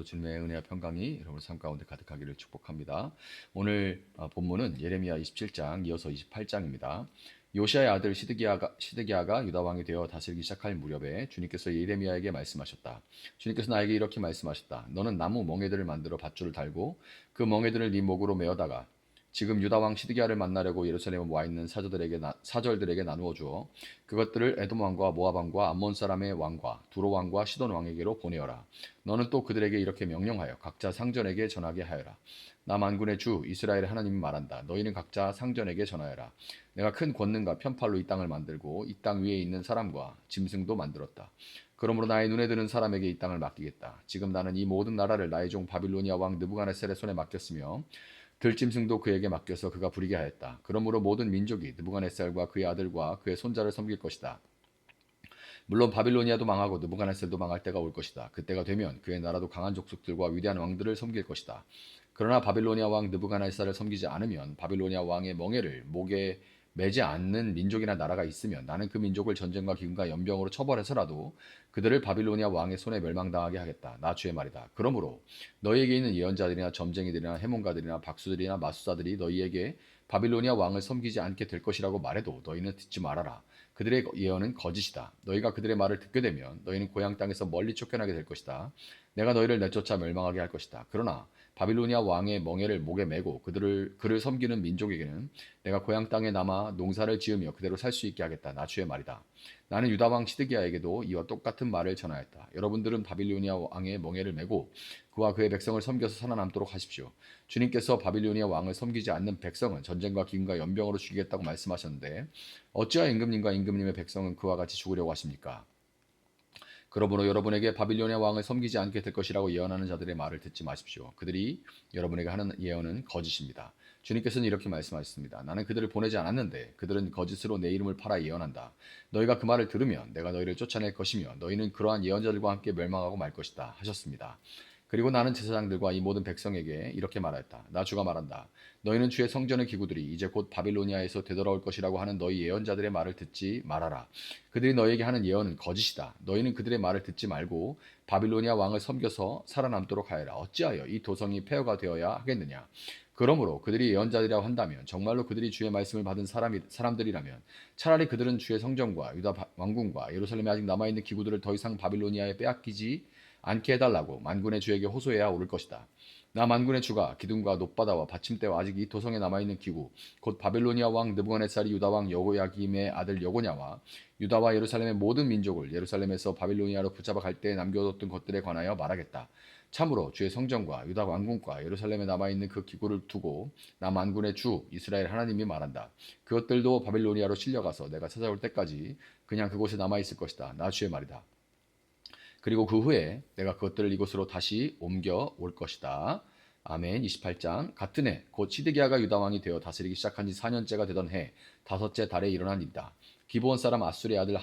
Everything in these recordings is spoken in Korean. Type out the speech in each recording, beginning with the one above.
주님의 은혜와 평강이 여러분 삶 가운데 가득하기를 축복합니다. 오늘 본문은 예레미야 27장 이어서 28장입니다. 요시아의 아들 시드기야가 유다 왕이 되어 다스리기 시작할 무렵에 주님께서 예레미야에게 말씀하셨다. 주님께서 나에게 이렇게 말씀하셨다. 너는 나무 멍에들을 만들어 밧줄을 달고 그 멍에들을 네 목으로 메어다가 지금 유다 왕 시드기야를 만나려고 예루살렘에 와 있는 사절들에게 나누어 주어 그것들을 에돔 왕과 모압 왕과 암몬 사람의 왕과 두로 왕과 시돈 왕에게로 보내어라. 너는 또 그들에게 이렇게 명령하여 각자 상전에게 전하게 하여라. 나 만군의 주 이스라엘의 하나님이 말한다. 너희는 각자 상전에게 전하여라. 내가 큰 권능과 편팔로 이 땅을 만들고 이 땅 위에 있는 사람과 짐승도 만들었다. 그러므로 나의 눈에 드는 사람에게 이 땅을 맡기겠다. 지금 나는 이 모든 나라를 나의 종 바빌로니아 왕 느부갓네살의 손에 맡겼으며 들짐승도 그에게 맡겨서 그가 부리게 하였다. 그러므로 모든 민족이 느부갓네살과 그의 아들과 그의 손자를 섬길 것이다. 물론 바빌로니아도 망하고 느부갓네살도 망할 때가 올 것이다. 그때가 되면 그의 나라도 강한 족속들과 위대한 왕들을 섬길 것이다. 그러나 바빌로니아 왕 느부갓네살을 섬기지 않으면 바빌로니아 왕의 멍에를 목에 매지 않는 민족이나 나라가 있으면 나는 그 민족을 전쟁과 기근과 연병으로 처벌해서라도 그들을 바빌로니아 왕의 손에 멸망당하게 하겠다. 나 주의 말이다. 그러므로 너희에게 있는 예언자들이나 점쟁이들이나 해몬가들이나 박수들이나 마수사들이 너희에게 바빌로니아 왕을 섬기지 않게 될 것이라고 말해도 너희는 듣지 말아라. 그들의 예언은 거짓이다. 너희가 그들의 말을 듣게 되면 너희는 고향 땅에서 멀리 쫓겨나게 될 것이다. 내가 너희를 내쫓아 멸망하게 할 것이다. 그러나 바빌로니아 왕의 멍에를 목에 메고 그를 섬기는 민족에게는 내가 고향 땅에 남아 농사를 지으며 그대로 살 수 있게 하겠다. 나 주의 말이다. 나는 유다 왕 시드기야에게도 이와 똑같은 말을 전하였다. 여러분들은 바빌로니아 왕의 멍에를 메고 그와 그의 백성을 섬겨서 살아남도록 하십시오. 주님께서 바빌로니아 왕을 섬기지 않는 백성은 전쟁과 기근과 연병으로 죽이겠다고 말씀하셨는데 어찌하여 임금님과 임금님의 백성은 그와 같이 죽으려고 하십니까? 그러므로 여러분에게 바빌로니아 왕을 섬기지 않게 될 것이라고 예언하는 자들의 말을 듣지 마십시오. 그들이 여러분에게 하는 예언은 거짓입니다. 주님께서는 이렇게 말씀하셨습니다. 나는 그들을 보내지 않았는데 그들은 거짓으로 내 이름을 팔아 예언한다. 너희가 그 말을 들으면 내가 너희를 쫓아낼 것이며 너희는 그러한 예언자들과 함께 멸망하고 말 것이다 하셨습니다. 그리고 나는 제사장들과 이 모든 백성에게 이렇게 말하였다. 나 주가 말한다. 너희는 주의 성전의 기구들이 이제 곧 바빌로니아에서 되돌아올 것이라고 하는 너희 예언자들의 말을 듣지 말아라. 그들이 너희에게 하는 예언은 거짓이다. 너희는 그들의 말을 듣지 말고 바빌로니아 왕을 섬겨서 살아남도록 하여라. 어찌하여 이 도성이 폐허가 되어야 하겠느냐. 그러므로 그들이 예언자들이라고 한다면 정말로 그들이 주의 말씀을 받은 사람들이라면 차라리 그들은 주의 성전과 유다 왕궁과 예루살렘에 아직 남아있는 기구들을 더 이상 바빌로니아에 빼앗기지 않게 해달라고 만군의 주에게 호소해야 옳을 것이다. 나 만군의 주가 기둥과 높바다와 받침대와 아직 이 도성에 남아있는 기구 곧 바빌로니아 왕 느부갓네살이 유다 왕 여호야김의 아들 여고냐와 유다와 예루살렘의 모든 민족을 예루살렘에서 바빌로니아로 붙잡아 갈 때에 남겨뒀던 것들에 관하여 말하겠다. 참으로 주의 성전과 유다 왕궁과 예루살렘에 남아있는 그 기구를 두고 나 만군의 주 이스라엘 하나님이 말한다. 그것들도 바빌로니아로 실려가서 내가 찾아올 때까지 그냥 그곳에 남아있을 것이다. 나 주의 말이다. 그리고 그 후에 내가 그것들을 이곳으로 다시 옮겨 올 것이다. 아멘. 28장 같은 해 곧 시드기야가 유다 왕이 되어 다스리기 시작한 지 4년째가 되던 해 다섯째 달에 일어난 일이다. 기브온 사람 아술의 아들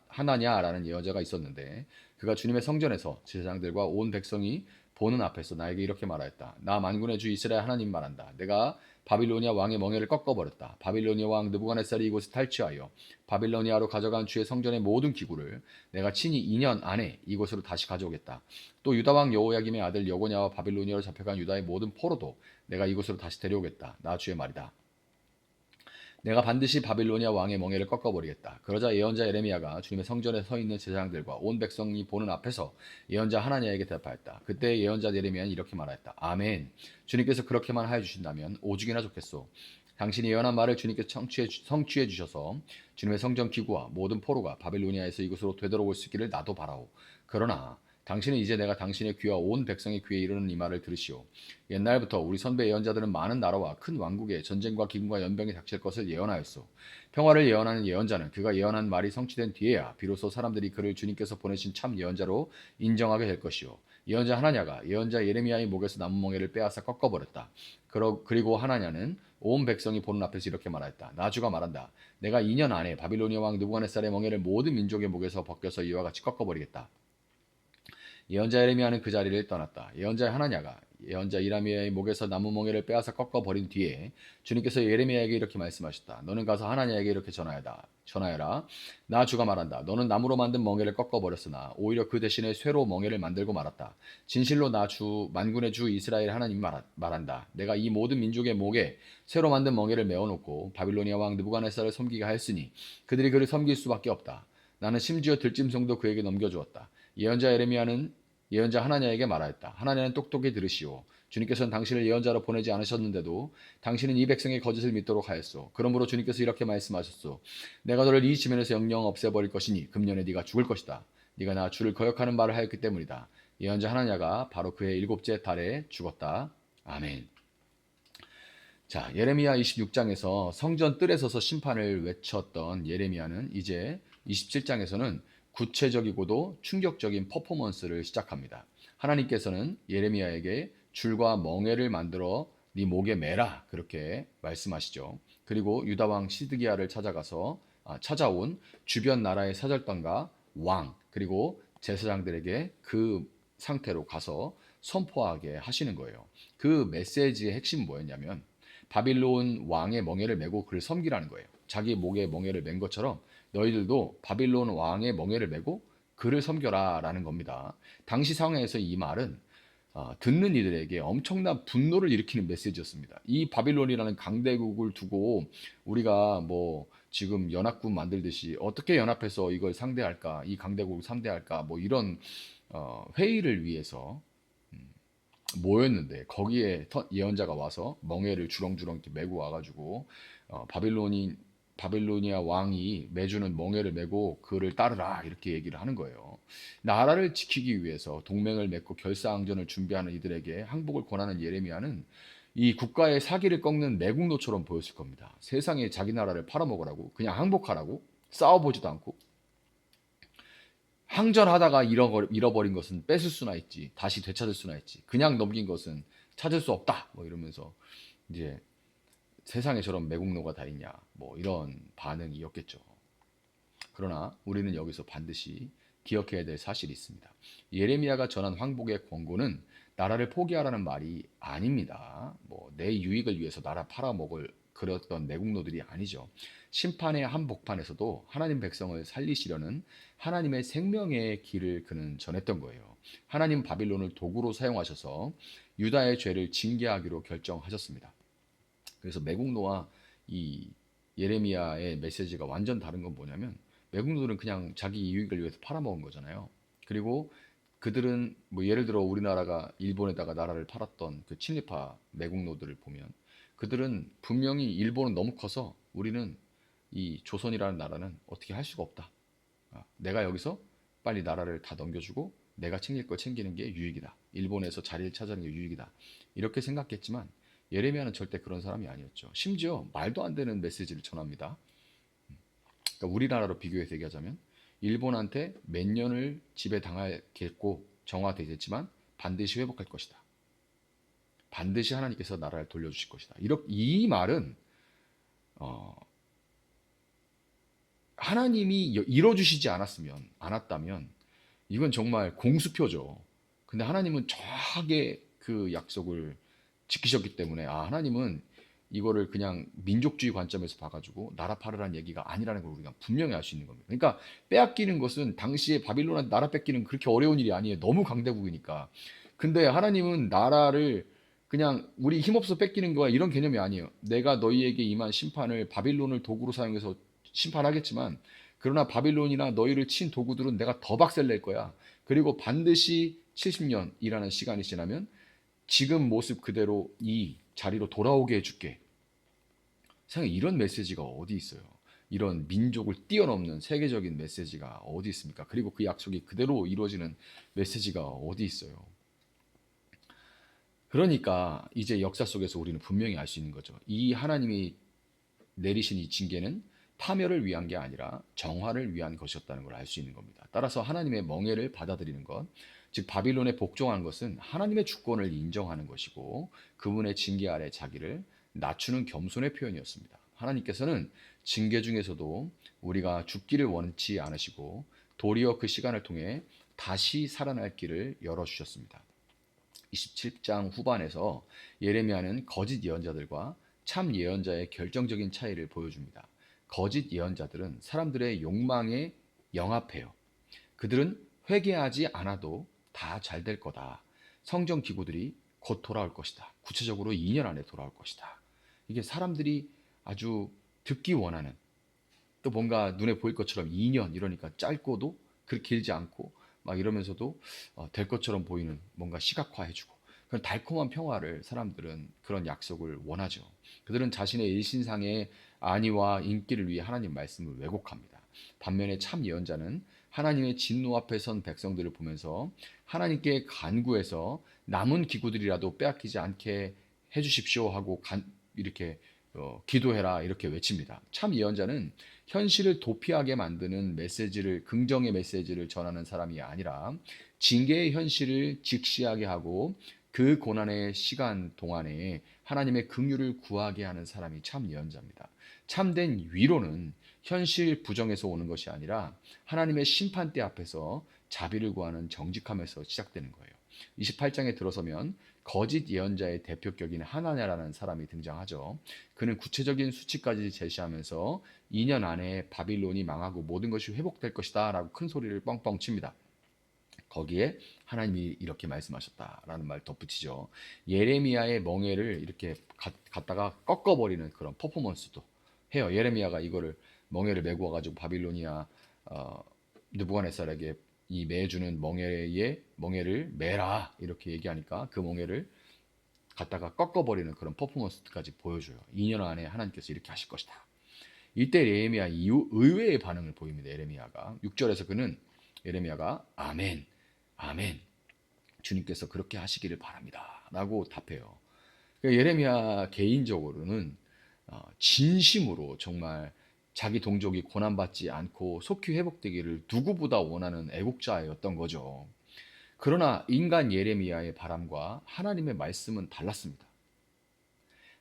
하나냐라는 예언자가 있었는데 그가 주님의 성전에서 제사장들과 온 백성이 보는 앞에서 나에게 이렇게 말하였다. 나 만군의 주 이스라엘 하나님 말한다. 내가 바빌로니아 왕의 멍에를 꺾어버렸다. 바빌로니아 왕 느부갓네살이 이곳을 탈취하여 바빌로니아로 가져간 주의 성전의 모든 기구를 내가 친히 2년 안에 이곳으로 다시 가져오겠다. 또 유다 왕 여호야김의 아들 여고냐와 바빌로니아로 잡혀간 유다의 모든 포로도 내가 이곳으로 다시 데려오겠다. 나 주의 말이다. 내가 반드시 바빌로니아 왕의 멍에를 꺾어버리겠다. 그러자 예언자 예레미야가 주님의 성전에 서 있는 제사장들과 온 백성이 보는 앞에서 예언자 하나냐에게 대답하였다. 그때 예언자 예레미야는 이렇게 말하였다. 아멘. 주님께서 그렇게만 하여 주신다면 오죽이나 좋겠소. 당신이 예언한 말을 주님께서 성취해 주셔서 주님의 성전 기구와 모든 포로가 바빌로니아에서 이곳으로 되돌아올 수 있기를 나도 바라오. 그러나 당신은 이제 내가 당신의 귀와 온 백성의 귀에 이르는 이 말을 들으시오. 옛날부터 우리 선배 예언자들은 많은 나라와 큰 왕국에 전쟁과 기근과 연병이 닥칠 것을 예언하였소. 평화를 예언하는 예언자는 그가 예언한 말이 성취된 뒤에야 비로소 사람들이 그를 주님께서 보내신 참 예언자로 인정하게 될 것이오. 예언자 하나냐가 예언자 예레미야의 목에서 나무멍에를 빼앗아 꺾어버렸다. 그리고 하나냐는 온 백성이 보는 앞에서 이렇게 말하였다. 나 주가 말한다. 내가 2년 안에 바빌로니아 왕 느부갓네살의 멍에를 모든 민족의 목에서 벗겨서 이와 같이 꺾어버리겠다. 예언자 예레미야는 그 자리를 떠났다. 예언자 하나냐가 예언자 이라미야의 목에서 나무 멍에를 빼앗아 꺾어 버린 뒤에 주님께서 예레미야에게 이렇게 말씀하셨다. 너는 가서 하나님에게 이렇게 전하여라. 나 주가 말한다. 너는 나무로 만든 멍에를 꺾어 버렸으나 오히려 그 대신에 쇠로 멍에를 만들고 말았다. 진실로 나 주 만군의 주 이스라엘 하나님이 말한다. 내가 이 모든 민족의 목에 쇠로 만든 멍에를 메어놓고 바빌로니아 왕 느부갓네살을 섬기게 하였으니 그들이 그를 섬길 수밖에 없다. 나는 심지어 들짐승도 그에게 넘겨주었다. 예언자 하나냐에게 말하였다. 하나냐는 똑똑히 들으시오. 주님께서는 당신을 예언자로 보내지 않으셨는데도 당신은 이 백성의 거짓을 믿도록 하였소. 그러므로 주님께서 이렇게 말씀하셨소. 내가 너를 이 지면에서 영영 없애버릴 것이니 금년에 네가 죽을 것이다. 네가 나 주를 거역하는 말을 하였기 때문이다. 예언자 하나냐가 바로 그의 7째 달에 죽었다. 아멘. 자, 예레미야 26장에서 성전 뜰에 서서 심판을 외쳤던 예레미야는 이제 27장에서는 구체적이고도 충격적인 퍼포먼스를 시작합니다. 하나님께서는 예레미야에게 줄과 멍에를 만들어 네 목에 매라 그렇게 말씀하시죠. 그리고 유다 왕 시드기야를 찾아온 주변 나라의 사절단과 왕 그리고 제사장들에게 그 상태로 가서 선포하게 하시는 거예요. 그 메시지의 핵심은 뭐였냐면 바빌론 왕의 멍에를 메고 그를 섬기라는 거예요. 자기 목에 멍에를 맨 것처럼 너희들도 바빌론 왕의 멍에를 메고 그를 섬겨라 라는 겁니다. 당시 상황에서 이 말은 듣는 이들에게 엄청난 분노를 일으키는 메시지였습니다. 이 바빌론이라는 강대국을 두고 우리가 뭐 지금 연합군 만들듯이 어떻게 연합해서 이걸 상대할까, 이 강대국을 상대할까, 뭐 이런 회의를 위해서 모였는데 거기에 예언자가 와서 멍에를 주렁주렁 이렇게 메고 와가지고 바빌로니아 왕이 매주는 멍에를 메고 그를 따르라 이렇게 얘기를 하는 거예요. 나라를 지키기 위해서 동맹을 맺고 결사항전을 준비하는 이들에게 항복을 권하는 예레미야는 이 국가의 사기를 꺾는 매국노처럼 보였을 겁니다. 세상에 자기 나라를 팔아먹으라고 그냥 항복하라고 싸워보지도 않고 항전하다가 잃어버린 것은 뺏을 수나 있지 다시 되찾을 수나 있지 그냥 넘긴 것은 찾을 수 없다 뭐 이러면서 이제 세상에 저런 매국노가 다 있냐 뭐 이런 반응이었겠죠. 그러나 우리는 여기서 반드시 기억해야 될 사실이 있습니다. 예레미야가 전한 황복의 권고는 나라를 포기하라는 말이 아닙니다. 뭐 내 유익을 위해서 나라 팔아먹을 그랬던 매국노들이 아니죠. 심판의 한복판에서도 하나님 백성을 살리시려는 하나님의 생명의 길을 그는 전했던 거예요. 하나님 바빌론을 도구로 사용하셔서 유다의 죄를 징계하기로 결정하셨습니다. 그래서 매국노와 이 예레미야의 메시지가 완전 다른 건 뭐냐면 매국노들은 그냥 자기 이익을 위해서 팔아먹은 거잖아요. 그리고 그들은 뭐 예를 들어 우리나라가 일본에다가 나라를 팔았던 그 친일파 매국노들을 보면 그들은 분명히 일본은 너무 커서 우리는 이 조선이라는 나라는 어떻게 할 수가 없다. 내가 여기서 빨리 나라를 다 넘겨주고 내가 챙길 거 챙기는 게 유익이다. 일본에서 자리를 차지하는 게 유익이다. 이렇게 생각했지만 예레미야는 절대 그런 사람이 아니었죠. 심지어 말도 안 되는 메시지를 전합니다. 그러니까 우리나라로 비교해서 얘기하자면 일본한테 몇 년을 지배당하겠고 정화되겠지만 반드시 회복할 것이다. 반드시 하나님께서 나라를 돌려주실 것이다. 이 말은 하나님이 이뤄주시지 않았다면 이건 정말 공수표죠. 근데 하나님은 정확하게 그 약속을 지키셨기 때문에 하나님은 이거를 그냥 민족주의 관점에서 봐가지고 나라 팔으라는 얘기가 아니라는 걸 우리가 분명히 알 수 있는 겁니다. 그러니까 빼앗기는 것은 당시에 바빌론한테 나라 뺏기는 그렇게 어려운 일이 아니에요. 너무 강대국이니까. 근데 하나님은 나라를 그냥 우리 힘없어 뺏기는 거야 이런 개념이 아니에요. 내가 너희에게 임한 심판을 바빌론을 도구로 사용해서 심판하겠지만 그러나 바빌론이나 너희를 친 도구들은 내가 더 박살낼 거야. 그리고 반드시 70년이라는 시간이 지나면 지금 모습 그대로 이 자리로 돌아오게 해줄게. 세상에 이런 메시지가 어디 있어요? 이런 민족을 뛰어넘는 세계적인 메시지가 어디 있습니까? 그리고 그 약속이 그대로 이루어지는 메시지가 어디 있어요? 그러니까 이제 역사 속에서 우리는 분명히 알 수 있는 거죠. 이 하나님이 내리신 이 징계는 파멸을 위한 게 아니라 정화를 위한 것이었다는 걸 알 수 있는 겁니다. 따라서 하나님의 멍에를 받아들이는 것, 즉 바빌론에 복종한 것은 하나님의 주권을 인정하는 것이고 그분의 징계 아래 자기를 낮추는 겸손의 표현이었습니다. 하나님께서는 징계 중에서도 우리가 죽기를 원치 않으시고 도리어 그 시간을 통해 다시 살아날 길을 열어주셨습니다. 27장 후반에서 예레미야는 거짓 예언자들과 참 예언자의 결정적인 차이를 보여줍니다. 거짓 예언자들은 사람들의 욕망에 영합해요. 그들은 회개하지 않아도 다 잘 될 거다. 성전 기구들이 곧 돌아올 것이다. 구체적으로 2년 안에 돌아올 것이다. 이게 사람들이 아주 듣기 원하는, 또 뭔가 눈에 보일 것처럼 2년 이러니까 짧고도 그렇게 길지 않고 막 이러면서도 될 것처럼 보이는, 뭔가 시각화해주고 그런 달콤한 평화를 사람들은, 그런 약속을 원하죠. 그들은 자신의 일신상의 안위와 인기를 위해 하나님 말씀을 왜곡합니다. 반면에 참 예언자는 하나님의 진노 앞에 선 백성들을 보면서 하나님께 간구해서 남은 기구들이라도 빼앗기지 않게 해주십시오 하고 이렇게 기도해라 이렇게 외칩니다. 참 예언자는 현실을 도피하게 만드는 메시지를, 긍정의 메시지를 전하는 사람이 아니라 징계의 현실을 직시하게 하고 그 고난의 시간 동안에 하나님의 긍휼을 구하게 하는 사람이 참 예언자입니다. 참된 위로는 현실 부정에서 오는 것이 아니라 하나님의 심판대 앞에서 자비를 구하는 정직함에서 시작되는 거예요. 28장에 들어서면 거짓 예언자의 대표격인 하나냐라는 사람이 등장하죠. 그는 구체적인 수치까지 제시하면서 2년 안에 바빌론이 망하고 모든 것이 회복될 것이다 라고 큰 소리를 뻥뻥 칩니다. 거기에 하나님이 이렇게 말씀하셨다라는 말 덧붙이죠. 예레미야의 멍에를 이렇게 갖다가 꺾어버리는 그런 퍼포먼스도 해요. 예레미야가 이거를 멍에를 메고 와가지고 바빌로니아 느부갓네살에게 이 매주는 멍에를 매라 이렇게 얘기하니까 그 멍에를 갖다가 꺾어버리는 그런 퍼포먼스까지 보여줘요. 2년 안에 하나님께서 이렇게 하실 것이다. 이때 예레미야 이후 의외의 반응을 보입니다. 예레미야가 6절에서 그는, 예레미야가 아멘, 아멘, 주님께서 그렇게 하시기를 바랍니다 라고 답해요. 그러니까 예레미야 개인적으로는 진심으로 정말 자기 동족이 고난받지 않고 속히 회복되기를 누구보다 원하는 애국자였던 거죠. 그러나 인간 예레미야의 바람과 하나님의 말씀은 달랐습니다.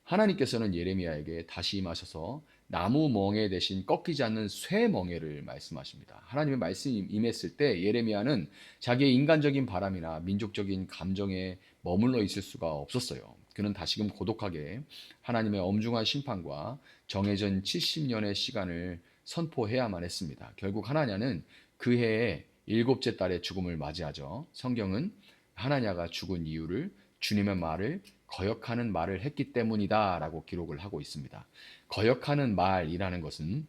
하나님께서는 예레미야에게 다시 임하셔서 나무 멍에 대신 꺾이지 않는 쇠 멍에를 말씀하십니다. 하나님의 말씀이 임했을 때 예레미야는 자기의 인간적인 바람이나 민족적인 감정에 머물러 있을 수가 없었어요. 그는 다시금 고독하게 하나님의 엄중한 심판과 정해진 70년의 시간을 선포해야만 했습니다. 결국 하나냐는 그 해의 일곱째 달의 죽음을 맞이하죠. 성경은 하나냐가 죽은 이유를 주님의 말을 거역하는 말을 했기 때문이다 라고 기록을 하고 있습니다. 거역하는 말이라는 것은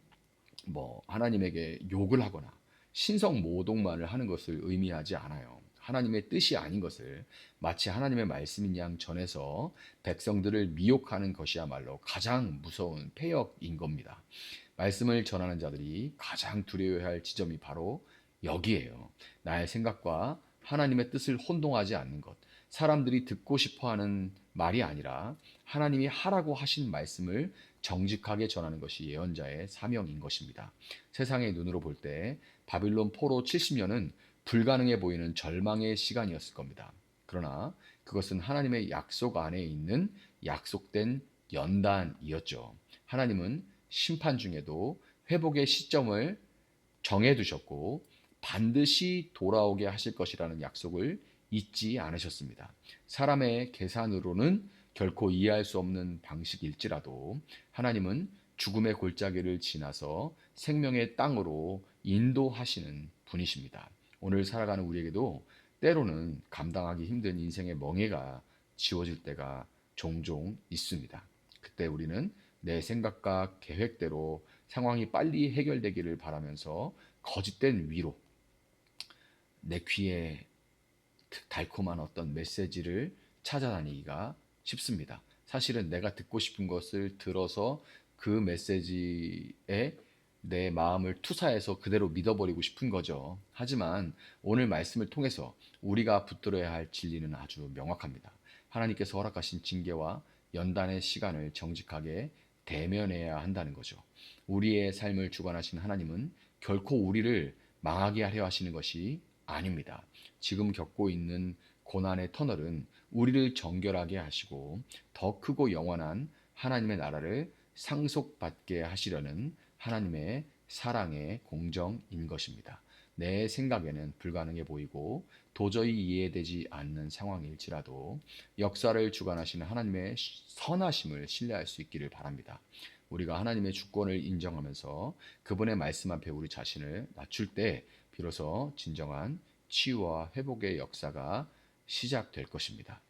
뭐 하나님에게 욕을 하거나 신성 모독만을 하는 것을 의미하지 않아요. 하나님의 뜻이 아닌 것을 마치 하나님의 말씀인 양 전해서 백성들을 미혹하는 것이야말로 가장 무서운 패역인 겁니다. 말씀을 전하는 자들이 가장 두려워해야 할 지점이 바로 여기에요. 나의 생각과 하나님의 뜻을 혼동하지 않는 것. 사람들이 듣고 싶어 하는 말이 아니라 하나님이 하라고 하신 말씀을 정직하게 전하는 것이 예언자의 사명인 것입니다. 세상의 눈으로 볼 때 바빌론 포로 70년은 불가능해 보이는 절망의 시간이었을 겁니다. 그러나 그것은 하나님의 약속 안에 있는 약속된 연단이었죠. 하나님은 심판 중에도 회복의 시점을 정해두셨고 반드시 돌아오게 하실 것이라는 약속을 잊지 않으셨습니다. 사람의 계산으로는 결코 이해할 수 없는 방식일지라도 하나님은 죽음의 골짜기를 지나서 생명의 땅으로 인도하시는 분이십니다. 오늘 살아가는 우리에게도 때로는 감당하기 힘든 인생의 멍해가 지워질 때가 종종 있습니다. 그때 우리는 내 생각과 계획대로 상황이 빨리 해결되기를 바라면서 거짓된 위로, 내 귀에 달콤한 어떤 메시지를 찾아다니기가 쉽습니다. 사실은 내가 듣고 싶은 것을 들어서 그 메시지에 내 마음을 투사해서 그대로 믿어버리고 싶은 거죠. 하지만 오늘 말씀을 통해서 우리가 붙들어야 할 진리는 아주 명확합니다. 하나님께서 허락하신 징계와 연단의 시간을 정직하게 대면해야 한다는 거죠. 우리의 삶을 주관하신 하나님은 결코 우리를 망하게 하려 하시는 것이 아닙니다. 지금 겪고 있는 고난의 터널은 우리를 정결하게 하시고 더 크고 영원한 하나님의 나라를 상속받게 하시려는 하나님의 사랑의 공정인 것입니다. 내 생각에는 불가능해 보이고 도저히 이해되지 않는 상황일지라도 역사를 주관하시는 하나님의 선하심을 신뢰할 수 있기를 바랍니다. 우리가 하나님의 주권을 인정하면서 그분의 말씀 앞에 우리 자신을 낮출 때 비로소 진정한 치유와 회복의 역사가 시작될 것입니다.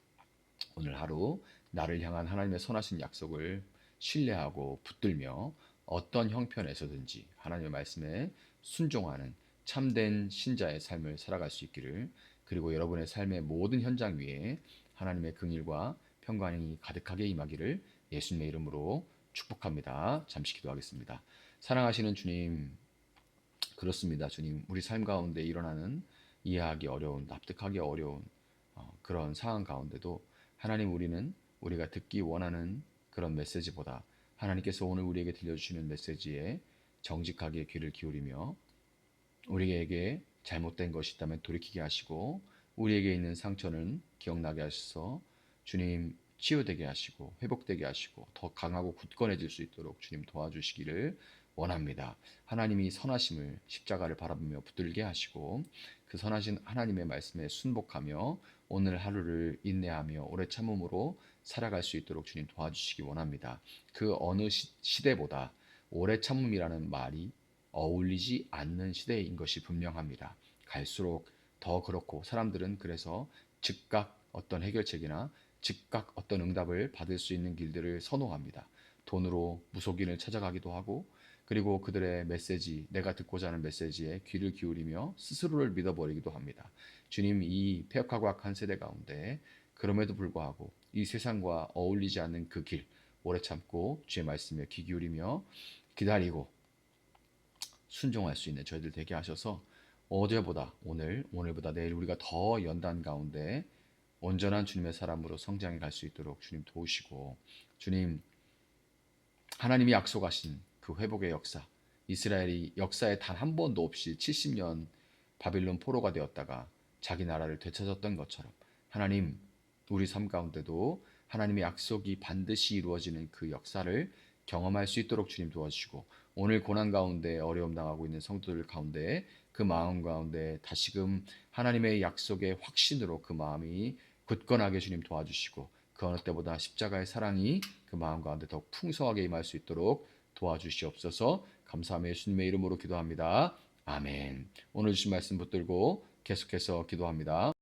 오늘 하루 나를 향한 하나님의 선하신 약속을 신뢰하고 붙들며 어떤 형편에서든지 하나님의 말씀에 순종하는 참된 신자의 삶을 살아갈 수 있기를, 그리고 여러분의 삶의 모든 현장 위에 하나님의 긍휼과 평강이 가득하게 임하기를 예수님의 이름으로 축복합니다. 잠시 기도하겠습니다. 사랑하시는 주님, 그렇습니다. 주님, 우리 삶 가운데 일어나는 이해하기 어려운, 납득하기 어려운 그런 상황 가운데도 하나님, 우리가 듣기 원하는 그런 메시지보다 하나님께서 오늘 우리에게 들려주시는 메시지에 정직하게 귀를 기울이며 우리에게 잘못된 것이 있다면 돌이키게 하시고 우리에게 있는 상처는 기억나게 하셔서 주님 치유되게 하시고 회복되게 하시고 더 강하고 굳건해질 수 있도록 주님 도와주시기를 원합니다. 하나님이 선하심을 십자가를 바라보며 붙들게 하시고 그 선하신 하나님의 말씀에 순복하며 오늘 하루를 인내하며 오래 참음으로 살아갈 수 있도록 주님 도와주시기 원합니다. 그 어느 시대보다 오래 참음이라는 말이 어울리지 않는 시대인 것이 분명합니다. 갈수록 더 그렇고 사람들은 그래서 즉각 어떤 해결책이나 즉각 어떤 응답을 받을 수 있는 길들을 선호합니다. 돈으로 무속인을 찾아가기도 하고 그리고 그들의 메시지, 내가 듣고자 하는 메시지에 귀를 기울이며 스스로를 믿어버리기도 합니다. 주님, 이 폐역하고 악한 세대 가운데 그럼에도 불구하고 이 세상과 어울리지 않는 그 길 오래 참고 주의 말씀에 귀 기울이며 기다리고 순종할 수 있는 저희들 되게 하셔서 어제보다 오늘보다 내일 우리가 더 연단 가운데 온전한 주님의 사람으로 성장해 갈 수 있도록 주님 도우시고, 주님 하나님이 약속하신 그 회복의 역사, 이스라엘이 역사에 단 한 번도 없이 70년 바빌론 포로가 되었다가 자기 나라를 되찾았던 것처럼 하나님, 우리 삶 가운데도 하나님의 약속이 반드시 이루어지는 그 역사를 경험할 수 있도록 주님 도와주시고, 오늘 고난 가운데 어려움 당하고 있는 성도들 가운데 그 마음 가운데 다시금 하나님의 약속의 확신으로 그 마음이 굳건하게 주님 도와주시고 그 어느 때보다 십자가의 사랑이 그 마음 가운데 더 풍성하게 임할 수 있도록 도와주시옵소서. 감사하며 예수님의 이름으로 기도합니다. 아멘. 오늘 주신 말씀 붙들고 계속해서 기도합니다.